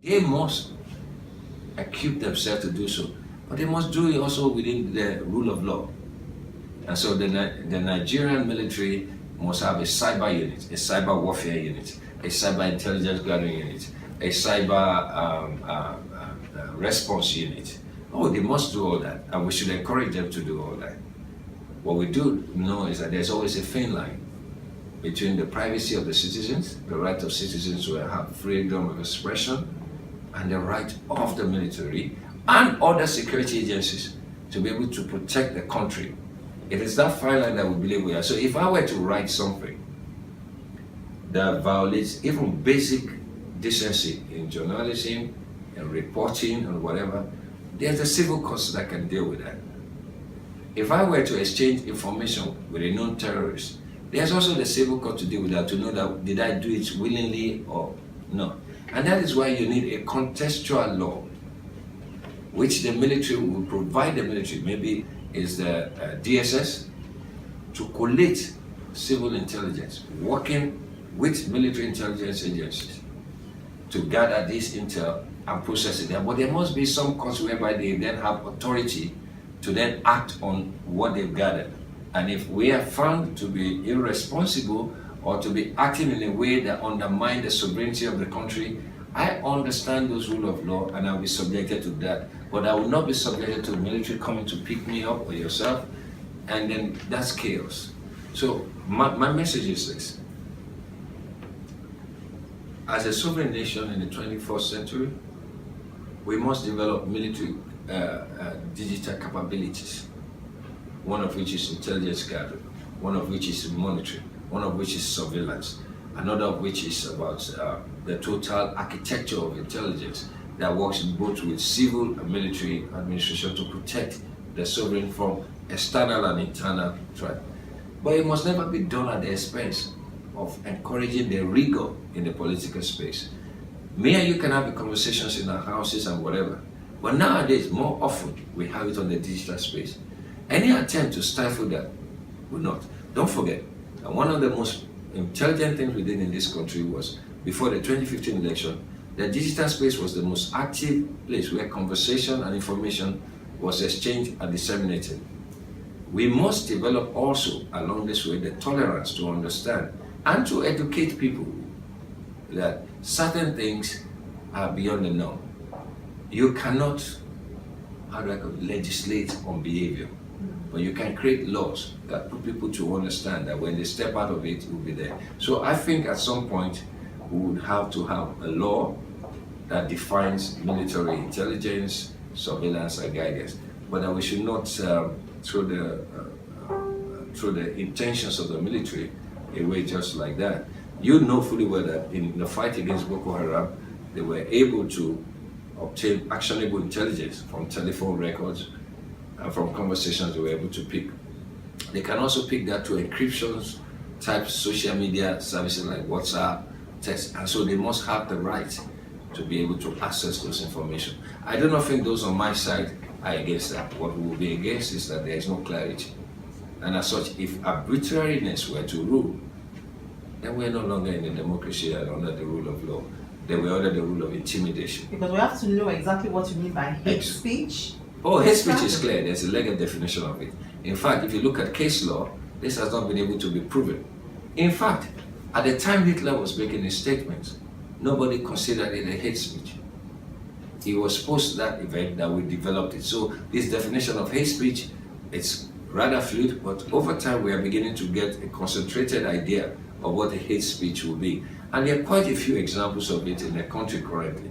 They must equip themselves to do so, but they must do it also within the rule of law. And so the Nigerian military must have a cyber unit, a cyber warfare unit, a cyber intelligence gathering unit, a cyber response unit. Oh, they must do all that, and we should encourage them to do all that. What we do know is that there's always a thin line between the privacy of the citizens, the right of citizens to have freedom of expression, and the right of the military and other security agencies to be able to protect the country. It is that fine line that we believe we are. So if I were to write something that violates even basic decency in journalism and reporting and whatever, there's a civil court that can deal with that. If I were to exchange information with a known terrorist, there's also the civil court to deal with that, to know that did I do it willingly or not. And that is why you need a contextual law, which the military will provide the military, maybe is the DSS, to collate civil intelligence, working with military intelligence agencies to gather this intel and process it there. But there must be some courts whereby they then have authority to then act on what they've gathered. And if we are found to be irresponsible or to be acting in a way that undermines the sovereignty of the country, I understand those rule of law and I'll be subjected to that. But I will not be subjected to the military coming to pick me up or yourself, and then that's chaos. So my message is this. As a sovereign nation in the 21st century, we must develop military digital capabilities, one of which is intelligence gathering, one of which is monitoring, one of which is surveillance, another of which is about the total architecture of intelligence that works both with civil and military administration to protect the sovereign from external and internal threat. But it must never be done at the expense of encouraging the rigor in the political space. Me and you can have the conversations in our houses and whatever, but nowadays, more often, we have it on the digital space. Any attempt to stifle that will not. Don't forget, and one of the most intelligent things we did in this country was, before the 2015 election, the digital space was the most active place where conversation and information was exchanged and disseminated. We must develop also along this way the tolerance to understand and to educate people that certain things are beyond the norm. You cannot, legislate on behavior, but you can create laws that put people to understand that when they step out of it, it will be there. So I think at some point we would have to have a law that defines military intelligence, surveillance, and guidance, but that we should not throw the intentions of the military away just like that. You know fully well that in the fight against Boko Haram, they were able to obtain actionable intelligence from telephone records and from conversations they were able to pick. They can also pick that to encryptions type social media services like WhatsApp, text, and so they must have the right to be able to access those information. I do not think those on my side are against that. What we will be against is that there is no clarity. And as such, if arbitrariness were to rule, then we're no longer in a democracy and under the rule of law. Then we're under the rule of intimidation. Because we have to know exactly what you mean by hate speech. Oh, hate speech is clear. There's a legal definition of it. In fact, if you look at case law, this has not been able to be proven. In fact, at the time Hitler was making his statements, nobody considered it a hate speech. It was post that event that we developed it. So this definition of hate speech, it's rather fluid, but over time we are beginning to get a concentrated idea of what a hate speech will be. And there are quite a few examples of it in the country currently.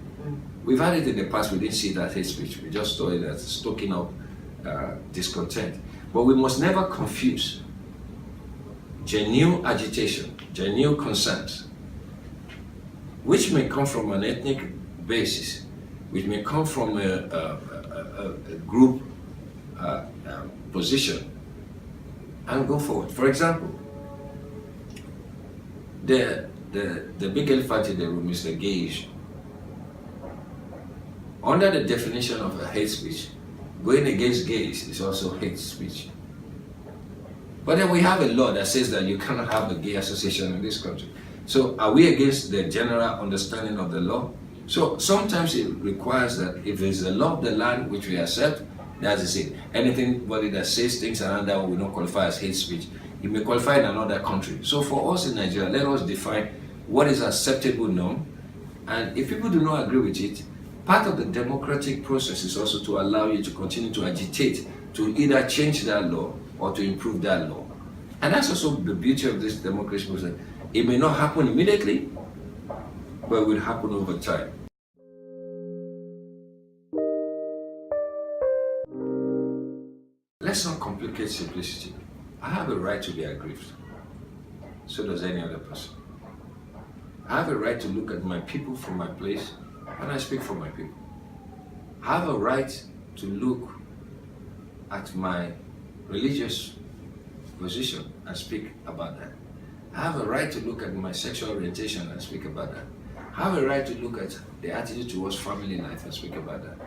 We've had it in the past, we didn't see that hate speech. We just saw it as stoking up discontent. But we must never confuse genuine agitation, genuine concerns, which may come from an ethnic basis, which may come from a group position, and go forward. For example, the big elephant in the room is the gay issue. Under the definition of a hate speech, going against gays is also hate speech. But then we have a law that says that you cannot have a gay association in this country. So are we against the general understanding of the law? So sometimes it requires that if it's the law of the land which we accept, that's it. Anybody that says things around that will not qualify as hate speech. It may qualify in another country. So for us in Nigeria, let us define what is acceptable norm. And if people do not agree with it, part of the democratic process is also to allow you to continue to agitate to either change that law or to improve that law. And that's also the beauty of this democracy process. It may not happen immediately, but it will happen over time. Let's not complicate simplicity. I have a right to be aggrieved. So does any other person. I have a right to look at my people from my place, and I speak for my people. I have a right to look at my religious position and speak about that. I have a right to look at my sexual orientation and speak about that. I have a right to look at the attitude towards family life and speak about that.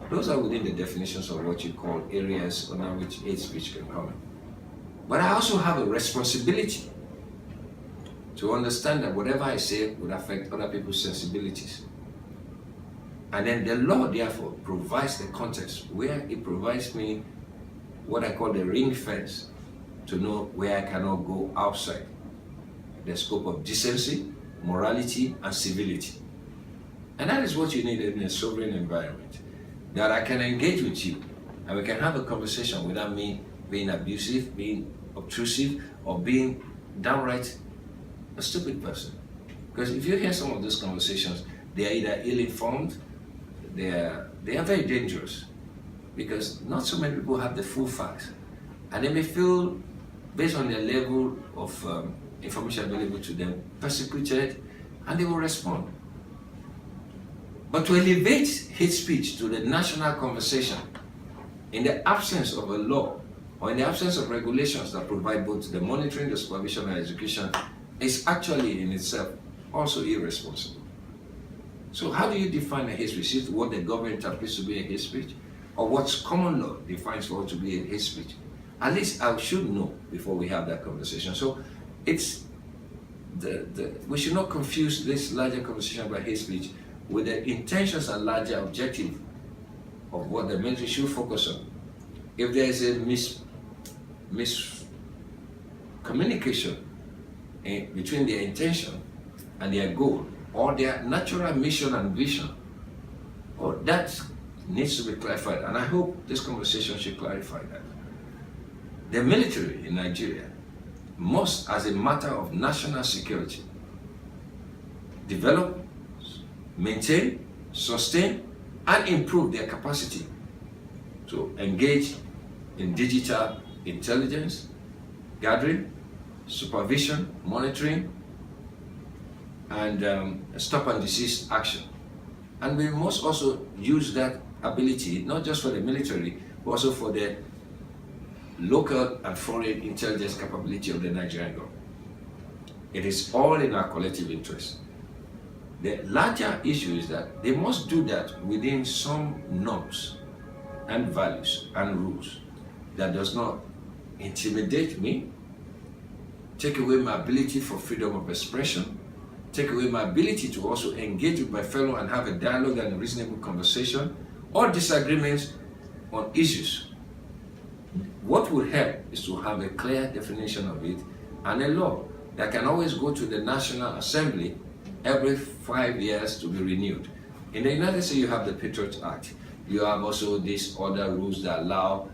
Those are within the definitions of what you call areas under which hate speech can come in. But I also have a responsibility to understand that whatever I say would affect other people's sensibilities. And then the law, therefore, provides the context where it provides me what I call the ring fence to know where I cannot go outside the scope of decency, morality, and civility. And that is what you need in a sovereign environment. That I can engage with you and we can have a conversation without me being abusive, being obtrusive, or being downright a stupid person. Because if you hear some of those conversations, they are either ill-informed, they are very dangerous, because not so many people have the full facts, and they may feel, based on their level of information available to them, persecuted, and they will respond. But to elevate hate speech to the national conversation in the absence of a law or in the absence of regulations that provide both the monitoring, the supervision, and execution is actually in itself also irresponsible. So how do you define a hate speech? Is it what the government interprets to be a hate speech? Or what's common law defines what to be a hate speech? At least I should know before we have that conversation. So it's we should not confuse this larger conversation about hate speech with the intentions and larger objective of what the military should focus on. If there is a miscommunication between their intention and their goal, or their natural mission and vision, or that needs to be clarified. And I hope this conversation should clarify that. The military in Nigeria must, as a matter of national security, develop, maintain, sustain, and improve their capacity to engage in digital intelligence, gathering, supervision, monitoring, and stop and desist action. And we must also use that ability, not just for the military, but also for the local and foreign intelligence capability of the Nigerian government. It is all in our collective interest. The larger issue is that they must do that within some norms and values and rules that does not intimidate me, take away my ability for freedom of expression, take away my ability to also engage with my fellow and have a dialogue and a reasonable conversation or disagreements on issues. What would help is to have a clear definition of it and a law that can always go to the National Assembly every 5 years to be renewed. In the United States, you have the Patriot Act. You have also these other rules that allow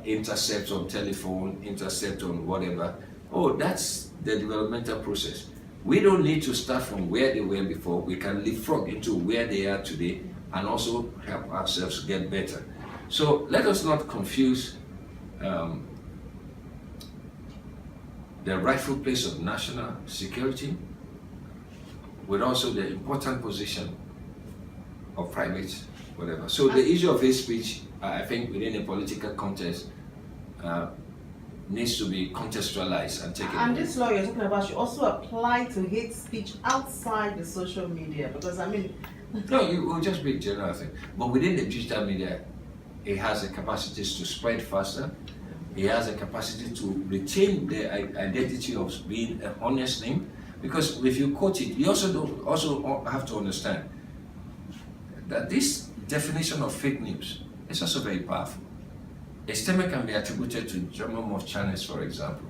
intercept on telephone, intercept on whatever. Oh, that's the developmental process. We don't need to start from where they were before. We can leapfrog into where they are today and also help ourselves get better. So let us not confuse the rightful place of national security with also the important position of private whatever. So the issue of hate speech, I think within a political context, needs to be contextualized and taken. And this law you're talking about should also apply to hate speech outside the social media, because I mean... No, it will just be a general thing. But within the digital media, it has the capacities to spread faster. It has a capacity to retain the identity of being an honest name. Because if you quote it, you also have to understand, that this definition of fake news is also very powerful. A statement can be attributed to German of Channels, for example,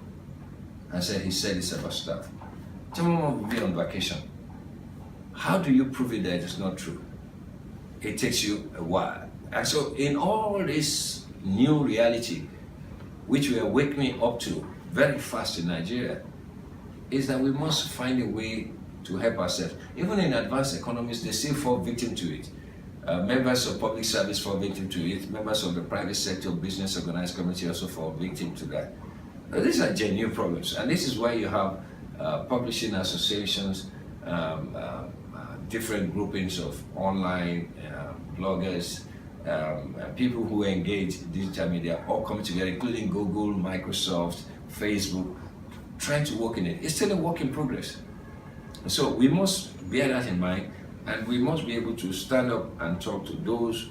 and he said it's about stuff. German will be on vacation. How do you prove it that it is not true? It takes you a while. And so in all this new reality, which we are waking up to very fast in Nigeria, is that we must find a way to help ourselves. Even in advanced economies, they still fall victim to it. Members of public service fall victim to it. Members of the private sector, business organized community also fall victim to that. These are genuine problems, and this is why you have publishing associations, different groupings of online bloggers, people who engage digital media, all coming together, including Google, Microsoft, Facebook, trying to work in it. It's still a work in progress. So we must bear that in mind, and we must be able to stand up and talk to those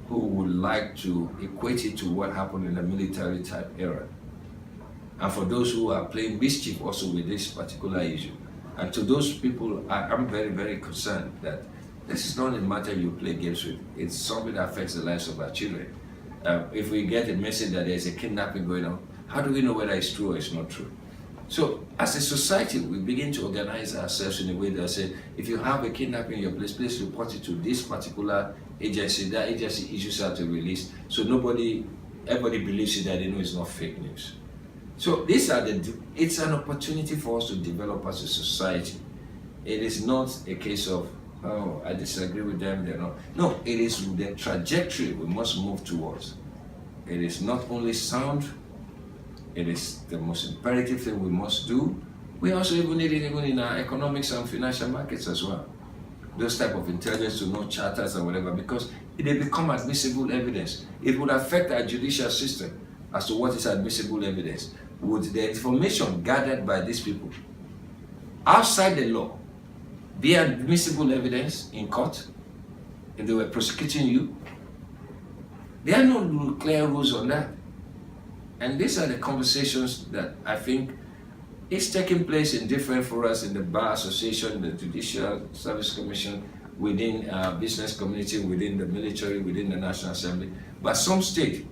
who would like to equate it to what happened in the military type era. And for those who are playing mischief also with this particular issue. And to those people, I'm very, very concerned that this is not a matter you play games with. It's something that affects the lives of our children. If we get a message that there's a kidnapping going on, how do we know whether it's true or it's not true? So as a society, we begin to organize ourselves in a way that says, if you have a kidnapping in your place, please report it to this particular agency. That agency issues out a release, so everybody believes it, that they know it's not fake news. So it's an opportunity for us to develop as a society. It is not a case of, oh, I disagree with them, they're not. No, it is the trajectory we must move towards. It is not only sound, it is the most imperative thing we must do. We also even need it even in our economics and financial markets as well. Those type of intelligence to know charters and whatever, because they become admissible evidence. It would affect our judicial system as to what is admissible evidence. Would the information gathered by these people outside the law be admissible evidence in court if they were prosecuting you? There are no clear rules on that. And these are the conversations that I think is taking place in different forums, in the Bar Association, the Judicial Service Commission, within our business community, within the military, within the National Assembly. But some state,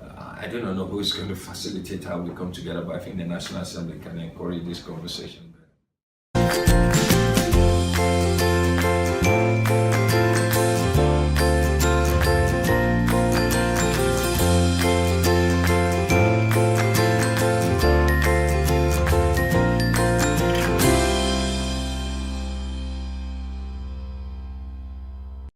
I don't know who is going to facilitate how we come together, but I think the National Assembly can encourage this conversation.